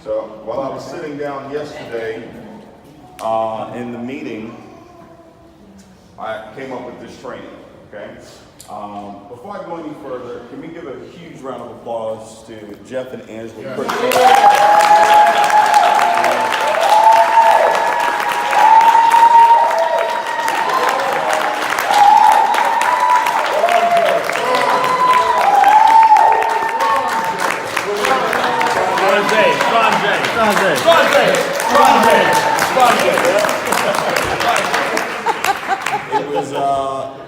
So while I was sitting down yesterday in the meeting, I came up with this training, okay? Before I go any further, can we give a huge round of applause to Jeff and Angela?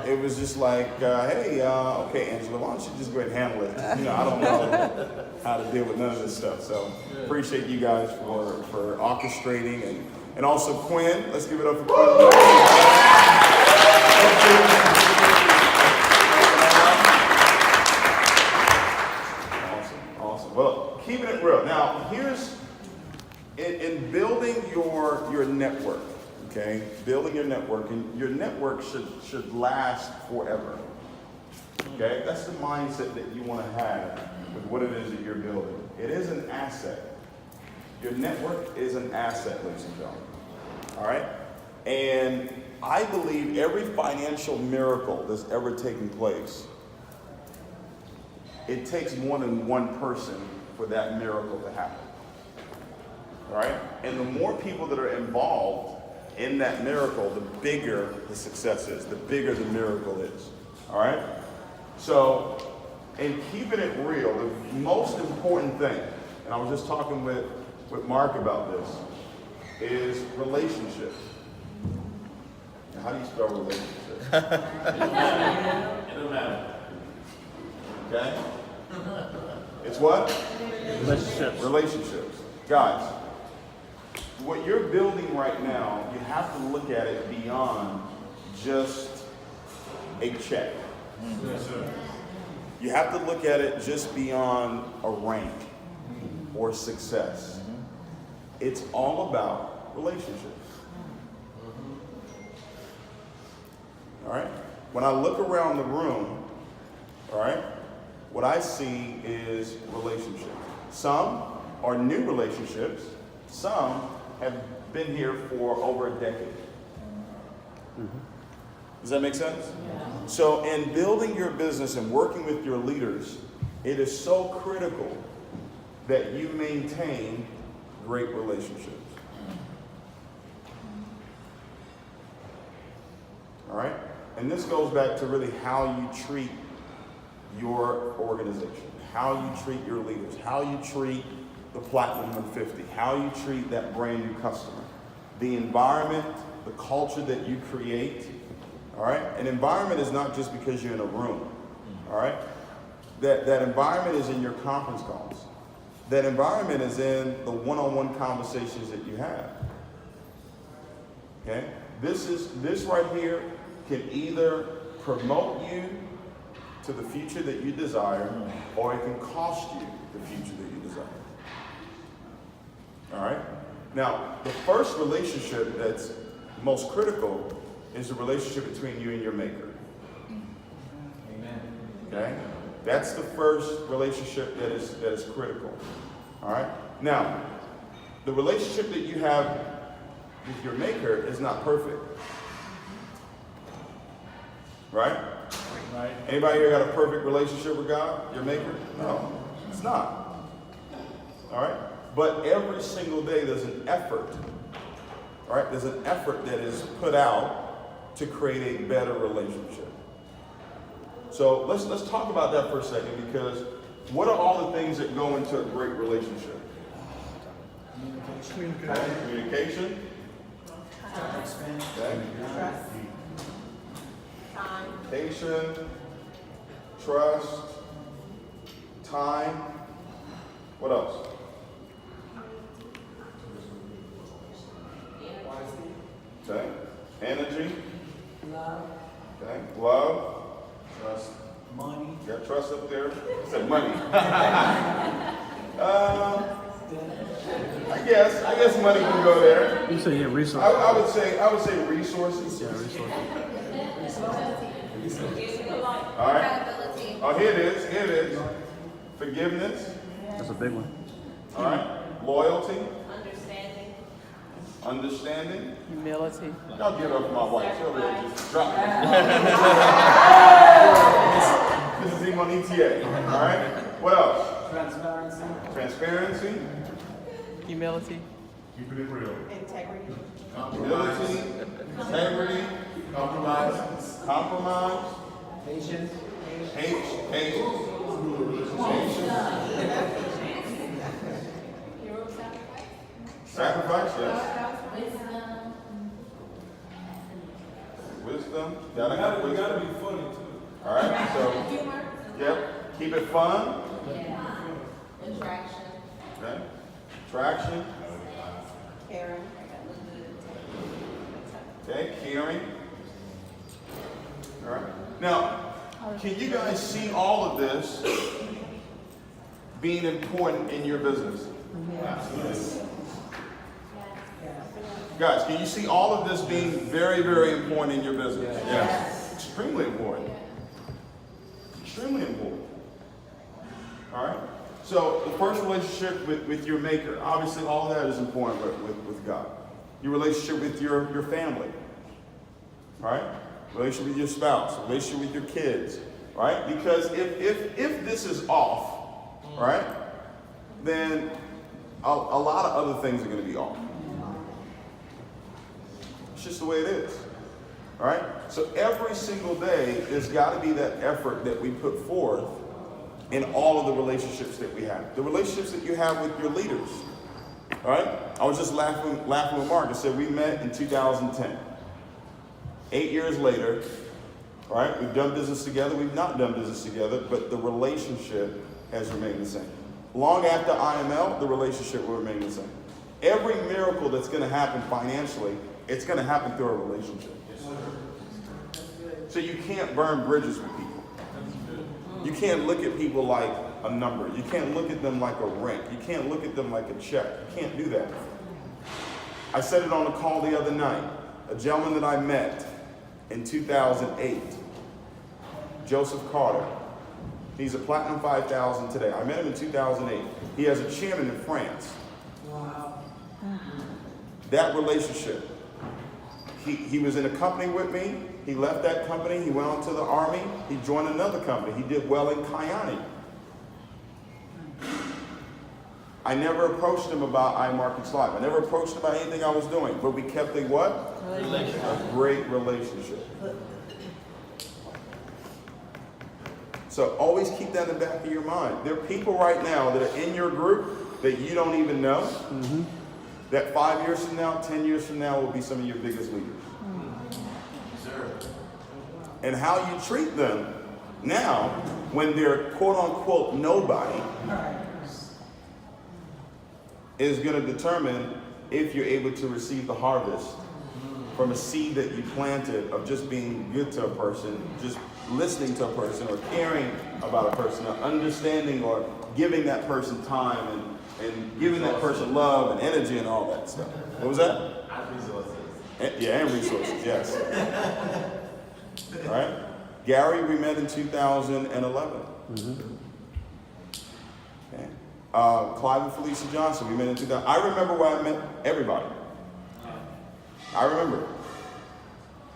It was just like, hey, okay, Angela, why don't you just go ahead and handle it? You know, I don't know how to deal with none of this stuff. So appreciate you guys for orchestrating and also Quinn. Let's give it up for Quinn. Awesome. Well, keeping it real. Now, here's in building your network. Okay, building your network, and your network should last forever. Okay, that's the mindset that you want to have with what it is that you're building. It is an asset. Your network is an asset, ladies and gentlemen. All right, and I believe every financial miracle that's ever taken place, it takes more than one person for that miracle to happen. All right, and the more people that are involved in that miracle, the bigger the success is, the bigger the miracle is. All right? So, in keeping it real, the most important thing, and I was just talking with Mark about this, is relationships. Now, how do you spell relationships? It don't matter. Okay? It's what? Relationships. Guys, what you're building right now, you have to look at it beyond just a check. Yes, sir. You have to look at it just beyond a rank or success. It's all about relationships. All right? When I look around the room, all right, what I see is relationships. Some are new relationships. Some have been here for over a decade. Does that make sense? Yeah. So in building your business and working with your leaders, it is so critical that you maintain great relationships. All right? And this goes back to really how you treat your organization, how you treat your leaders, how you treat the Platinum 150, how you treat that brand new customer, the environment, the culture that you create, all right? An environment is not just because you're in a room, all right? That environment is in your conference calls. That environment is in the one-on-one conversations that you have, okay? This right here can either promote you to the future that you desire, or it can cost you the future that you desire. All right? Now, the first relationship that's most critical is the relationship between you and your maker. Amen. Okay? That's the first relationship that is critical. All right? Now, the relationship that you have with your maker is not perfect. Right? Right. Anybody here got a perfect relationship with God, your maker? No, it's not. All right? But every single day there's an effort, all right? There's an effort that is put out to create a better relationship. So let's talk about that for a second, because what are all the things that go into a great relationship? Communication. Okay. Patience, trust, time. What else? Okay. Energy. Love. Okay. Love. Trust. Money. Got trust up there. I said money. I guess money can go there. You say resources. I would say resources. Yeah, resources. All right. Oh, here it is. Forgiveness. That's a big one. All right. Loyalty. Understanding. Understanding. Humility. Y'all get off my wife. She'll really just drop me. This is Imionitie. All right? What else? Transparency. Transparency. Humility. Keeping it real. Integrity. Humility. Integrity. Compromise. Compromise. Patience. Patience. Hero sacrifice. Sacrifice, yes. Wisdom. Wisdom. Gotta have We wisdom. gotta be funny too. All right, so, Humor. yep. Keep it fun. Attraction. Okay. Traction. Caring. Okay. Caring. All right. Now, can you guys see all of this being important in your business? Guys, can you see all of this being very, very important in your business? Yes. Extremely important. Extremely important. All right? So, the first relationship with your maker, obviously all that is important with God. Your relationship with your family. All right? Relationship with your spouse, relationship with your kids. Right? Because if this is off, right, then a lot of other things are going to be off. It's just the way it is. All right? So every single day, there's got to be that effort that we put forth in all of the relationships that we have. The relationships that you have with your leaders. All right? I was just laughing with Mark. I said we met in 2010. 8 years later, all right, we've done business together. We've not done business together, but the relationship has remained the same. Long after IML, the relationship will remain the same. Every miracle that's going to happen financially, it's going to happen through a relationship. So you can't burn bridges with people. You can't look at people like a number. You can't look at them like a rent. You can't look at them like a check. You can't do that. I said it on the call the other night. A gentleman that I met in 2008, Joseph Carter. He's a Platinum 5000 today. I met him in 2008. He has a chairman in France. Wow. That relationship. He was in a company with me. He left that company. He went on to the army. He joined another company. He did well in Kayani. I never approached him about iMarkets Live. I never approached him about anything I was doing. But we kept a what? Relationship. A great relationship. So always keep that in the back of your mind. There are people right now that are in your group that you don't even know. Mm-hmm. That 5 years from now, 10 years from now will be some of your biggest leaders. Sir. And how you treat them now, when they're quote unquote nobody, is going to determine if you're able to receive the harvest from a seed that you planted of just being good to a person, just listening to a person, or caring about a person, or understanding, or giving that person time, and giving that person love and energy and all that stuff. What was that? And resources. And resources, yes. All right? Gary, we met in 2011. Okay. Clive and Felicia Johnson, we met in 2000. I remember where I met everybody. I remember.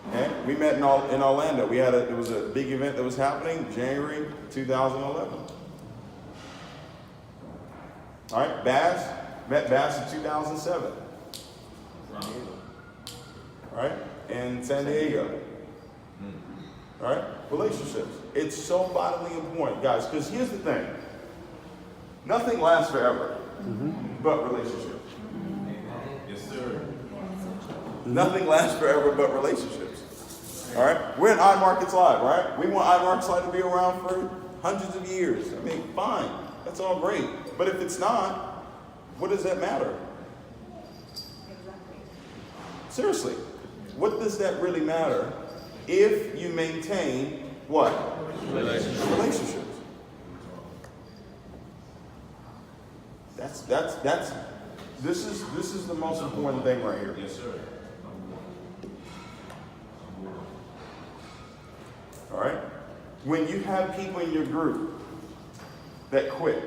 Okay? We met in Orlando. It was a big event that was happening, January 2011. All right, met Bass in 2007. All right, in San Diego. All right, relationships. It's so vitally important, guys, because here's the thing. Nothing lasts forever, but relationships. Yes, sir. Nothing lasts forever but relationships. All right, we're in iMarkets Live, right? We want iMarkets Live to be around for hundreds of years. I mean, fine, that's all great. But if it's not, what does that matter? Seriously, what does that really matter if you maintain what? Relationships. This is the most important thing right here. Yes, sir. All right? When you have people in your group that quit,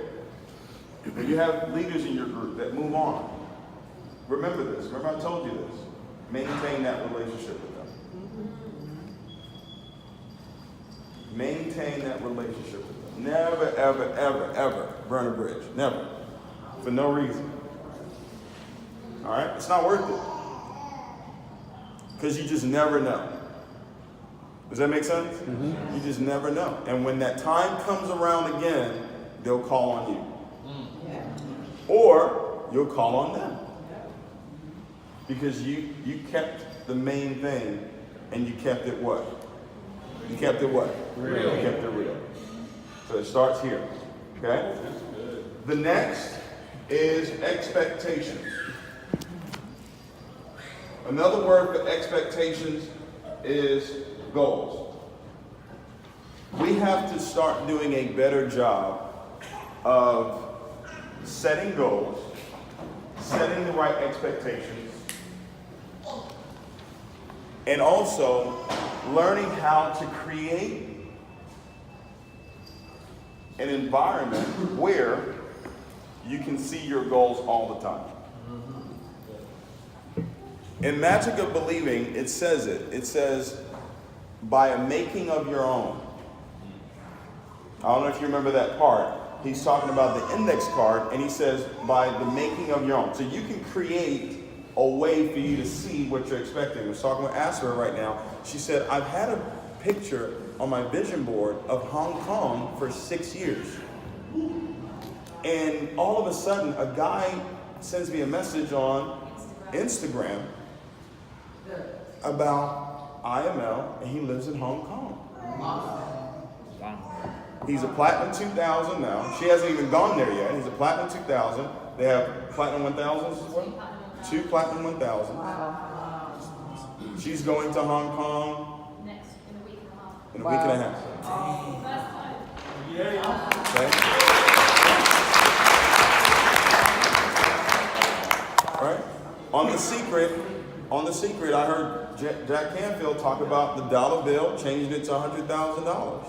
When you have leaders in your group that move on, remember this. Remember I told you this. Maintain that relationship with them. Maintain that relationship with them. Never, ever, ever, ever burn a bridge. Never. For no reason. All right? It's not worth it. Because you just never know. Does that make sense? You just never know. And when that time comes around again, they'll call on you. Or you'll call on them. Because you kept the main thing and you kept it what? You kept it what? Real. You kept it real. So it starts here. Okay? The next is expectations. Another word for expectations is goals. We have to start doing a better job of setting goals, setting the right expectations, and also learning how to create an environment where you can see your goals all the time. In Magic of Believing, it says it. It says, by a making of your own. I don't know if you remember that part. He's talking about the index card, and he says, by the making of your own. So you can create a way for you to see what you're expecting. I was talking with Asra right now. She said, I've had a picture on my vision board of Hong Kong for 6 years. And all of a sudden, a guy sends me a message on Instagram about IML, and he lives in Hong Kong. He's a Platinum 2000 now. She hasn't even gone there yet. He's a Platinum 2000. They have Platinum 1000s as well? 2 Platinum 1000s. She's going to Hong Kong Next, in a week and a half. in a week and a half. First time. Okay? Right? On the secret, I heard Jack Canfield talk about the dollar bill, changing it to $100,000.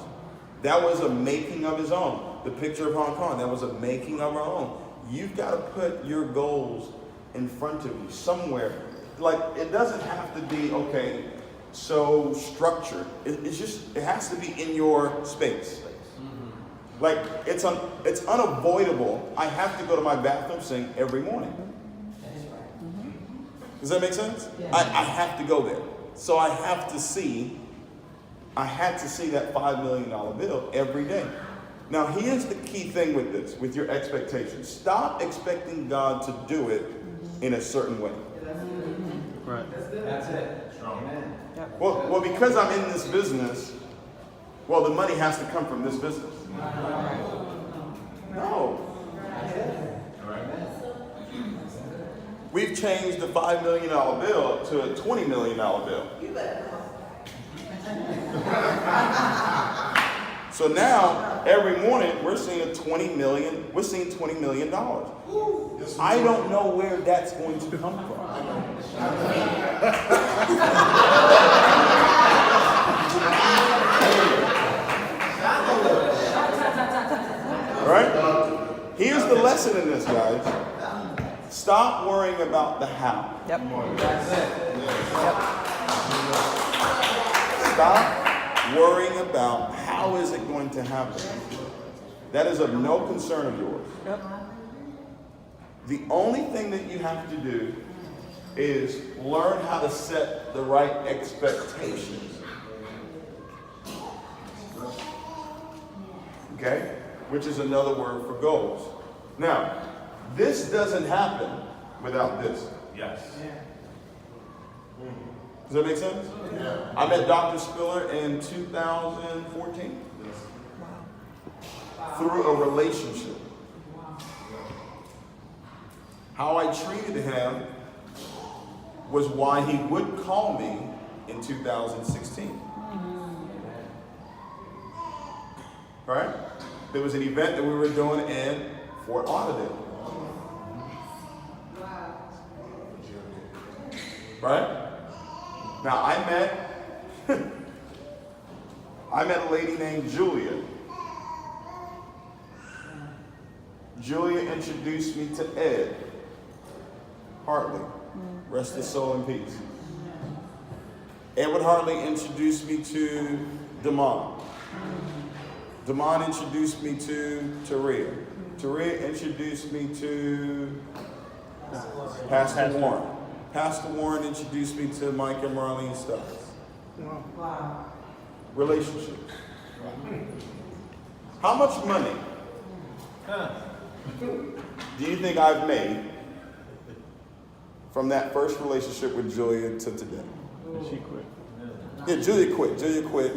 That was a making of his own. The picture of Hong Kong, that was a making of our own. You've got to put your goals in front of you somewhere. Like, it doesn't have to be, okay, so structured. It has to be in your space. Like, it's unavoidable. I have to go to my bathroom sink every morning. Does that make sense? I have to go there. So I had to see that $5 million bill every day. Now, here's the key thing with this, with your expectations. Stop expecting God to do it in a certain way. Right. That's it. Strong. Well, because I'm in this business, well, the money has to come from this business. No. We've changed the $5 million bill to a $20 million bill. So now, every morning, we're seeing $20 million. I don't know where that's going to come from. Right? Here's the lesson in this, guys. Stop worrying about the how. Yep. Stop worrying about how is it going to happen. That is of no concern of yours. Yep. The only thing that you have to do is learn how to set the right expectations. Okay? Which is another word for goals. Now, this doesn't happen without this. Yes. Does that make sense? Yeah. I met Dr. Spiller in 2014 through a relationship. How I treated him was why he would call me in 2016. Right? There was an event that we were doing in Fort Lauderdale. Right? Now I met a lady named Julia. Julia introduced me to Ed Hartley. Rest his soul in peace. Edward Hartley introduced me to Damon. Damon introduced me to Taria. Taria introduced me to Pastor Warren. Pastor Warren introduced me to Mike and Marlene Stubbs. Wow. Relationships. How much money do you think I've made from that first relationship with Julia to today? She quit. Yeah, Julia quit. Julia quit.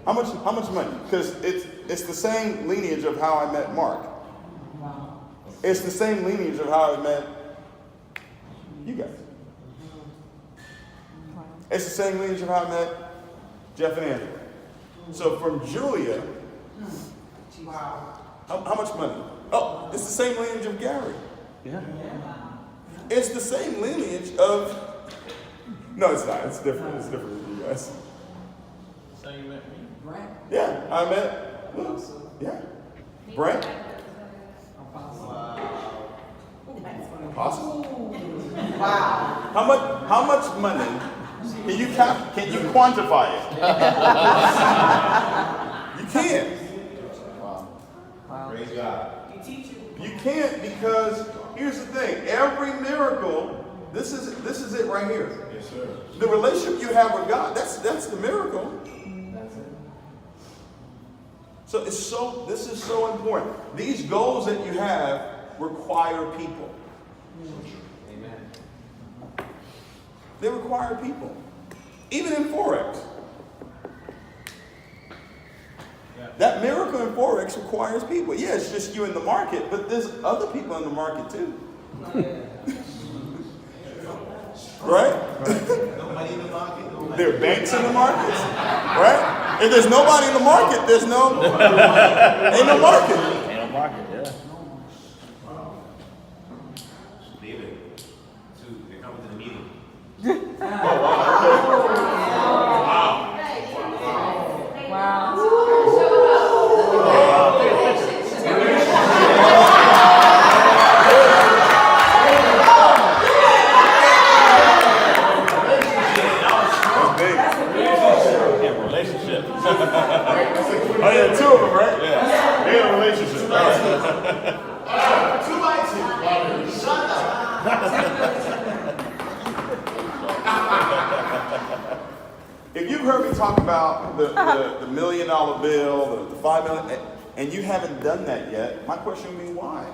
How much money? Because it's the same lineage of how I met Mark. Wow. It's the same lineage of how I met you guys. It's the same lineage of how I met Jeff and Andrew. So from Julia, Wow. how much money? Oh, it's the same lineage of Gary. Yeah. It's the same lineage of. No, it's not. It's different. It's different with you guys. So you met me? Brent. Yeah, I met. Yeah, Brent. Possible. Wow. How much money can you can you quantify it? You can't. Praise God. You can't, because here's the thing. Every miracle, this is it right here. Yes, sir. The relationship you have with God, that's the miracle. That's it. So this is so important. These goals that you have require people. Amen. They require people. Even in Forex. That miracle in Forex requires people. Yeah, it's just you in the market, but there's other people in the market too. Right? Nobody in the market. Nobody. There are banks in the markets. Right? If there's nobody in the market, there's no ain't no market. Ain't no market, yeah. David. Two. They're coming to the meeting. Oh yeah, two of them, right? Yeah. They're in a relationship. Two lights here. Shut up. If you've heard me talk about the $1 million bill, the $5 million, and you haven't done that yet, my question would be why?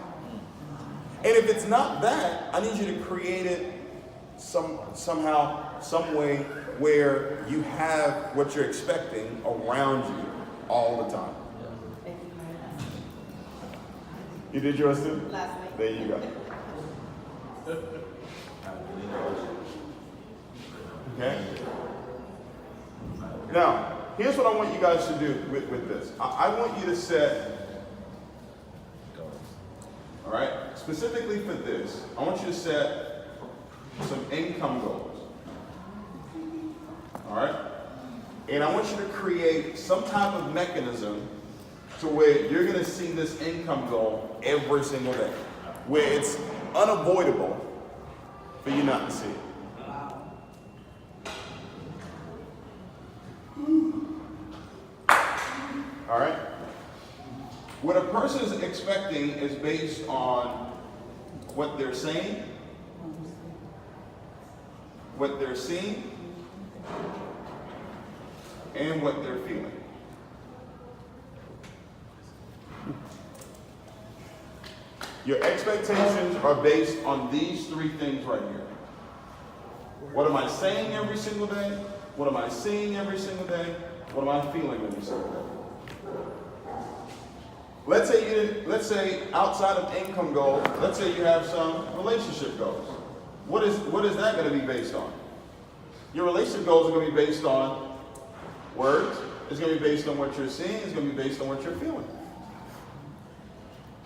And if it's not that, I need you to create it somehow, some way where you have what you're expecting around you all the time. You did yours too? Last week. There you go. Okay? Now, here's what I want you guys to do with this. I want you to set, all right, specifically for this, I want you to set some income goals. All right? And I want you to create some type of mechanism to where you're going to see this income goal every single day, where it's unavoidable for you not to see it. All right? What a person is expecting is based on what they're saying, what they're seeing, and what they're feeling. Your expectations are based on these three things right here. What am I saying every single day? What am I seeing every single day? What am I feeling every single day? Let's say outside of income goals, let's say you have some relationship goals. What is that going to be based on? Your relationship goals are going to be based on words. It's going to be based on what you're seeing. It's going to be based on what you're feeling.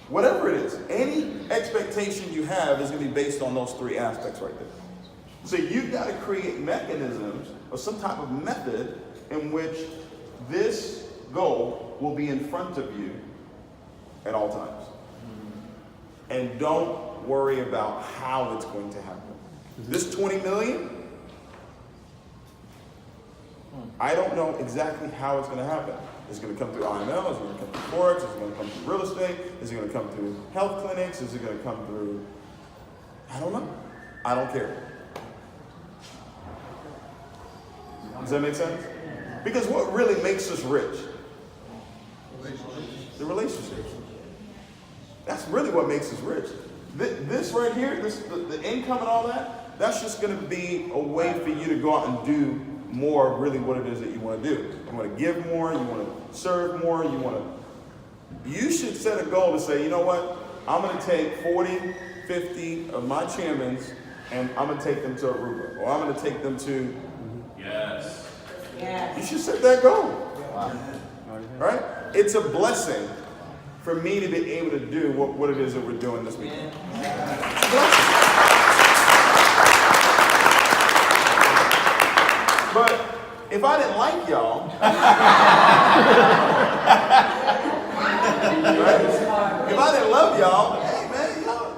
Whatever it is, any expectation you have is going to be based on those three aspects right there. So you've got to create mechanisms or some type of method in which this goal will be in front of you at all times. And don't worry about how it's going to happen. This 20 million, I don't know exactly how it's going to happen. It's going to come through IML, it's going to come through Forex, it's going to come through real estate, is it going to come through health clinics, is it going to come through, I don't know. I don't care. Does that make sense? Because what really makes us rich? The relationships. That's really what makes us rich. This right here, the income and all that, that's just going to be a way for you to go out and do more of really what it is that you want to do. You want to give more, you want to serve more, you should set a goal to say, you know what, I'm going to take 40, 50 of my chairmans and I'm going to take them to Aruba, or I'm going to take them to... Yes. Yes. You should set that goal. Right? It's a blessing for me to be able to do what it is that we're doing this weekend. But if I didn't like y'all, right? If I didn't love y'all, hey man, y'all,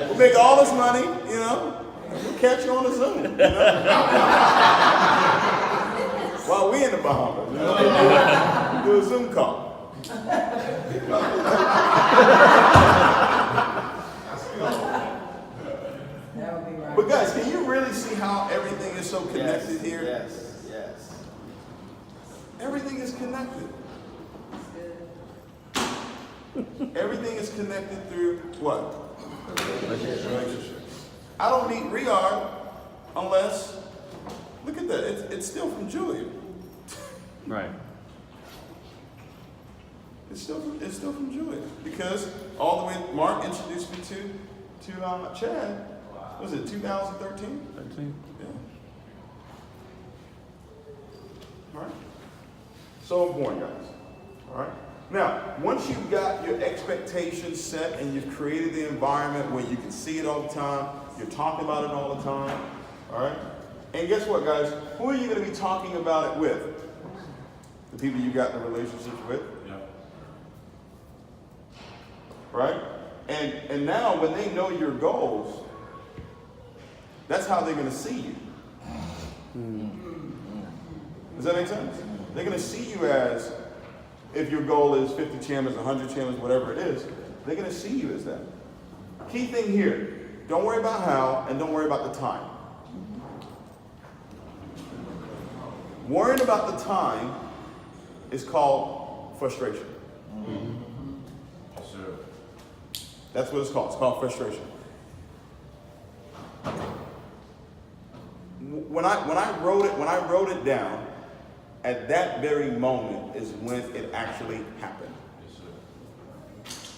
we'll make all this money, you know, and we'll catch you on the Zoom, you know? While we in the Bahamas, you know? Do a Zoom call. But guys, can you really see how everything is so connected here? Yes, yes. Everything is connected. Everything is connected through what? I don't need Riyadh unless, look at that, it's still from Julia. Right. It's still from Julia. Because all the way, Mark introduced me to Chad. Was it 2013? 13. Yeah. All right. So important, guys. All right. Now, once you've got your expectations set and you've created the environment where you can see it all the time, you're talking about it all the time. All right. And guess what, guys? Who are you going to be talking about it with? The people you got the relationships with. Yeah. Right? And now when they know your goals, that's how they're going to see you. Does that make sense? They're going to see you as, if your goal is 50 chairmans, 100 chairmans, whatever it is, they're going to see you as that. Key thing here, don't worry about how and don't worry about the time. Worrying about the time is called frustration. Yes, sir. That's what it's called. It's called frustration. When I wrote it down, at that very moment is when it actually happened. Yes,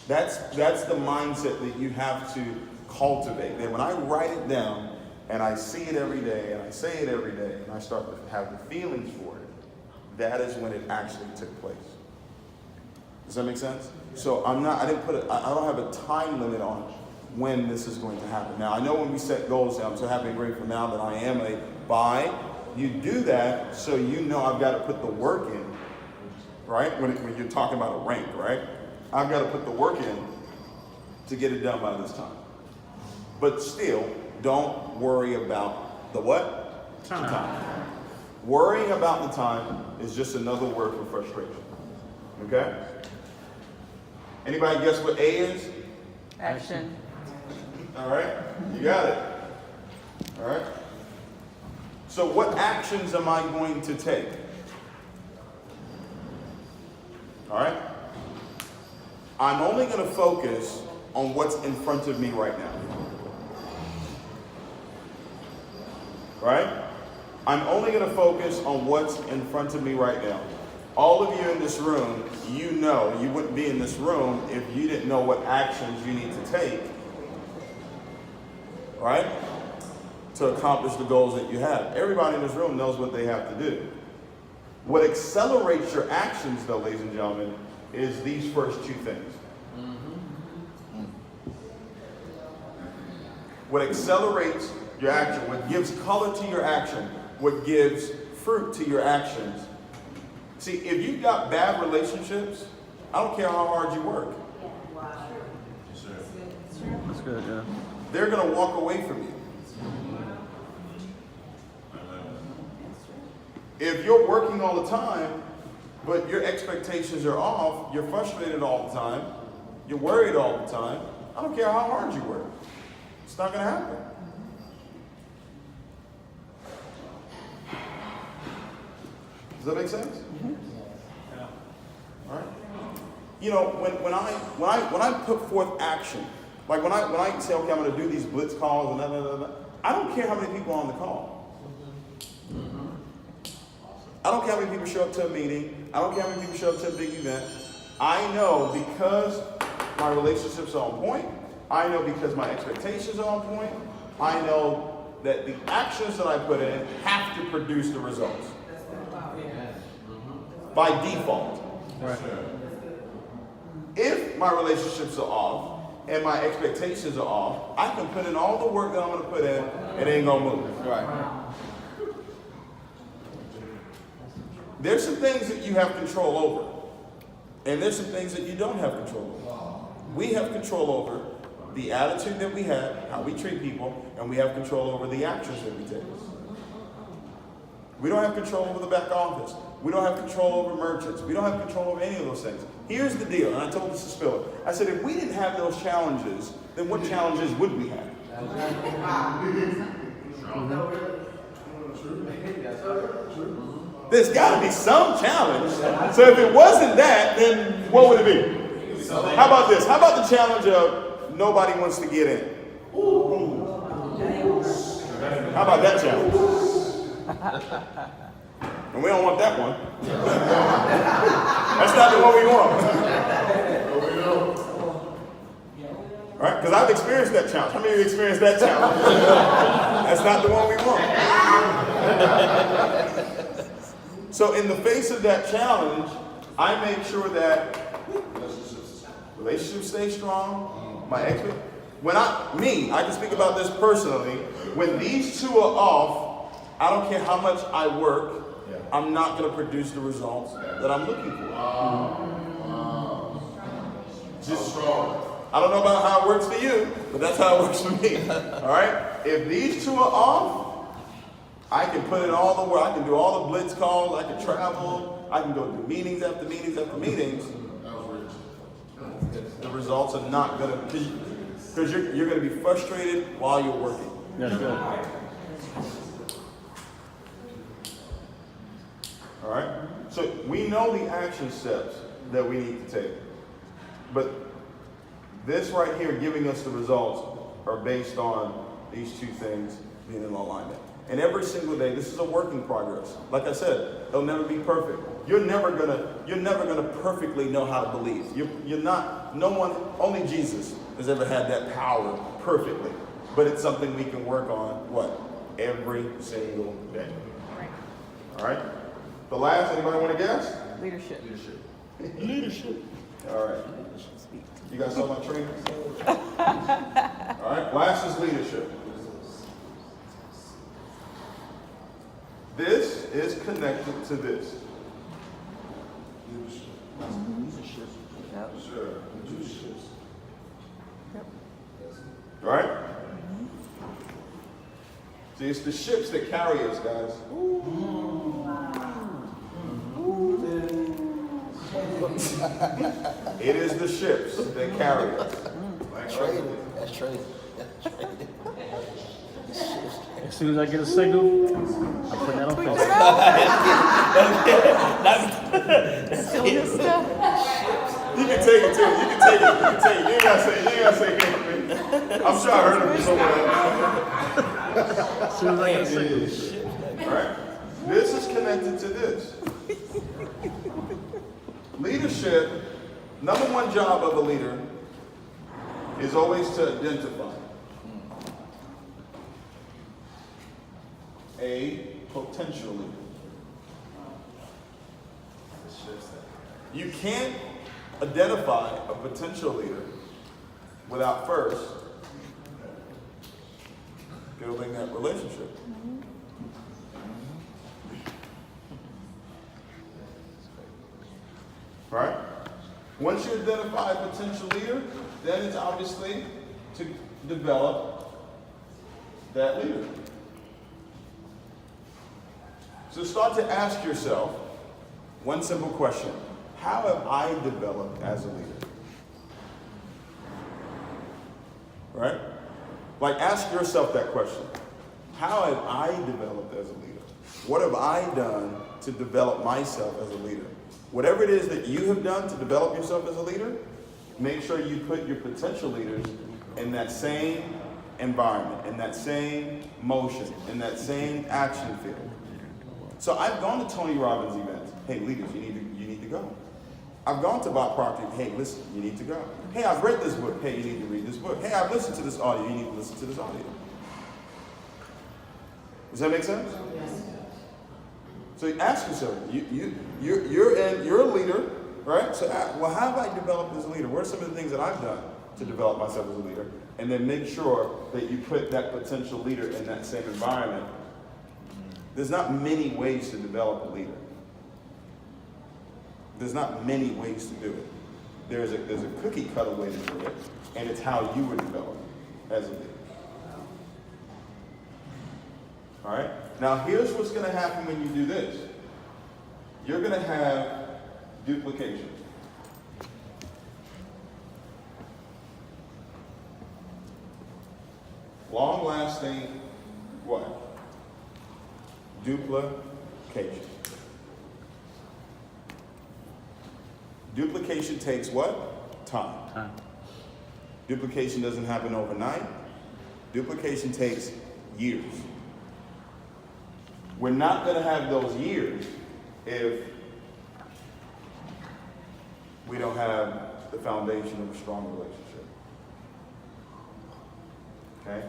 sir. That's the mindset that you have to cultivate. That when I write it down and I see it every day and I say it every day and I start to have the feelings for it, that is when it actually took place. Does that make sense? So I don't have a time limit on when this is going to happen. Now I know when we set goals down, I'm so happy and grateful now that I am a buy. You do that so you know I've got to put the work in, right? When you're talking about a rank, right? I've got to put the work in to get it done by this time. But still, don't worry about the what? Time. Worrying about the time is just another word for frustration. Okay? Anybody guess what A is? Action. All right, you got it. All right. So what actions am I going to take? All right. I'm only going to focus on what's in front of me right now. Right? I'm only going to focus on what's in front of me right now. All of you in this room, you know you wouldn't be in this room if you didn't know what actions you need to take, right, to accomplish the goals that you have. Everybody in this room knows what they have to do. What accelerates your actions, though, ladies and gentlemen, is these first two things. What accelerates your action, what gives color to your action, what gives fruit to your actions See, if you've got bad relationships, I don't care how hard you work. Yes, sir. That's good, yeah. They're going to walk away from you. If you're working all the time, but your expectations are off, you're frustrated all the time, you're worried all the time, I don't care how hard you work. It's not going to happen. Does that make sense? Yeah. All right. You know, when I put forth action, like when I say, okay, I'm going to do these blitz calls and that, I don't care how many people are on the call. I don't care how many people show up to a meeting. I don't care how many people show up to a big event. I know because my relationships are on point. I know because my expectations are on point. I know that the actions that I put in have to produce the results. By default. Right. If my relationships are off and my expectations are off, I can put in all the work that I'm going to put in and it ain't going to move. Right. There's some things that you have control over, and there's some things that you don't have control over. We have control over the attitude that we have, how we treat people, and we have control over the actions that we take. We don't have control over the back office. We don't have control over merchants. We don't have control over any of those things. Here's the deal, and I told this to Spiller. I said, if we didn't have those challenges, then what challenges would we have? There's got to be some challenge. So if it wasn't that, then what would it be? How about this? How about the challenge of nobody wants to get in? How about that challenge? And we don't want that one. That's not the one we want. All right? Because I've experienced that challenge. How many of you experienced that challenge? That's not the one we want. So in the face of that challenge, I make sure that relationships stay strong. I can speak about this personally. When these two are off, I don't care how much I work, I'm not going to produce the results that I'm looking for. Just I don't know about how it works for you, but that's how it works for me. All right? If these two are off, I can put in all the work. I can do all the blitz calls. I can travel. I can go do meetings after meetings after meetings. The results are not going to, because you're going to be frustrated while you're working. That's good. All right? So we know the action steps that we need to take. But this right here giving us the results are based on these two things being in alignment. And every single day, this is a work in progress. Like I said, it'll never be perfect. You're never gonna perfectly know how to believe. Only Jesus has ever had that power perfectly. But it's something we can work on, every single day. All right? The last, anybody want to guess? Leadership. Leadership. All right. You guys saw my training? All right. Last is leadership. This is connected to this. Leadership. Yep. Sure. Leadership. Right? See, it's the ships that carry us, guys. It is the ships that carry us. That's trade. As soon as I get a signal, I'm putting that on Facebook. Still this stuff. You can take it too. You can take it. You ain't gotta say anything. I'm sure I heard it from someone else. As soon as I get a signal. All right? This is connected to this. Leadership, number one job of a leader is always to identify a potential leader. You can't identify a potential leader without first building that relationship. right? Once you identify a potential leader, then it's obviously to develop that leader. So start to ask yourself one simple question. How have I developed as a leader? Right? Like, ask yourself that question. How have I developed as a leader? What have I done to develop myself as a leader? Whatever it is that you have done to develop yourself as a leader, make sure you put your potential leaders in that same environment, in that same motion, in that same action field. So I've gone to Tony Robbins events. Hey, leaders, you need to go. I've gone to Bob Proctor. Hey, listen, you need to go. Hey, I've read this book. Hey, you need to read this book. Hey, I've listened to this audio. You need to listen to this audio. Does that make sense? Yes. So you ask yourself, you're a leader, right? So, well, how have I developed as a leader? What are some of the things that I've done to develop myself as a leader? And then make sure that you put that potential leader in that same environment. There's not many ways to develop a leader. There's not many ways to do it. There's a cookie cutter way to do it, and it's how you were developed as a leader. All right? Now, here's what's going to happen when you do this. You're going to have duplication. Long-lasting what? Duplication. Duplication takes what? Time. Duplication doesn't happen overnight. Duplication takes years. We're not going to have those years if we don't have the foundation of a strong relationship. Okay?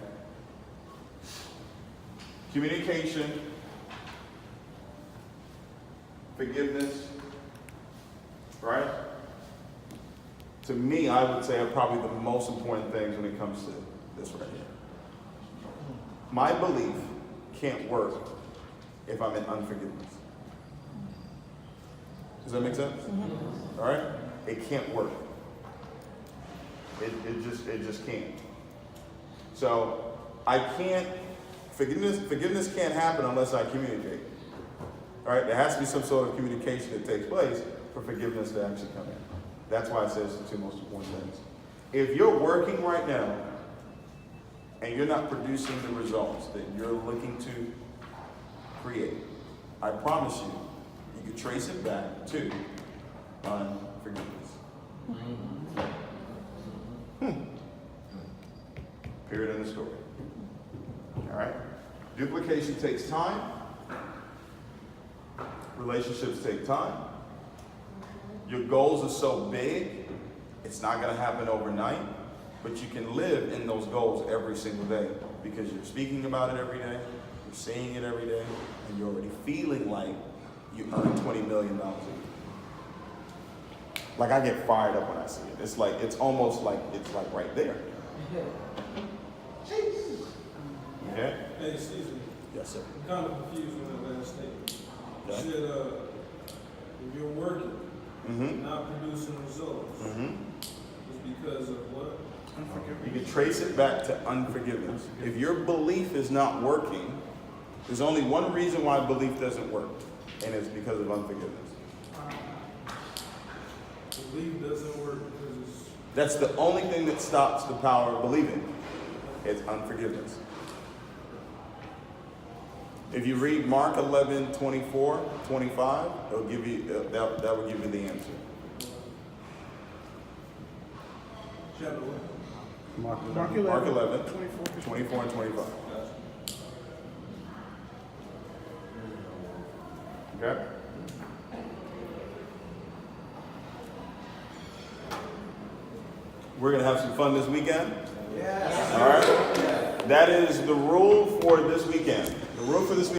Communication, forgiveness, right? To me, I would say are probably the most important things when it comes to this right here. My belief can't work if I'm in unforgiveness. Does that make sense? Mm-hmm. All right? It can't work. It just can't. So I can't, forgiveness can't happen unless I communicate. All right? There has to be some sort of communication that takes place for forgiveness to actually come in. That's why it says the two most important things. If you're working right now and you're not producing the results that you're looking to create, I promise you, you can trace it back to unforgiveness. Period in the story. All right? Duplication takes time. Relationships take time. Your goals are so big, it's not going to happen overnight, but you can live in those goals every single day because you're speaking about it every day, you're seeing it every day, and you're already feeling like you earn $20 million a year. Like, I get fired up when I see it. It's like, it's almost like, it's like right there. Yeah? Hey, excuse me. Yes, sir. I'm kind of confused with that last statement. You Okay. said, if you're working, not producing results, it's because of what? You can trace it back to unforgiveness. If your belief is not working, there's only one reason why belief doesn't work, and it's because of unforgiveness. Belief doesn't work because it's... That's the only thing that stops the power of believing. It's unforgiveness. If you read Mark 11, 24, 25, it'll give you, that will give you the answer. Chapter what? Mark 11, 24 and 25. Okay? We're going to have some fun this weekend. Yes. All right? That is the rule for this weekend. The rule for this weekend.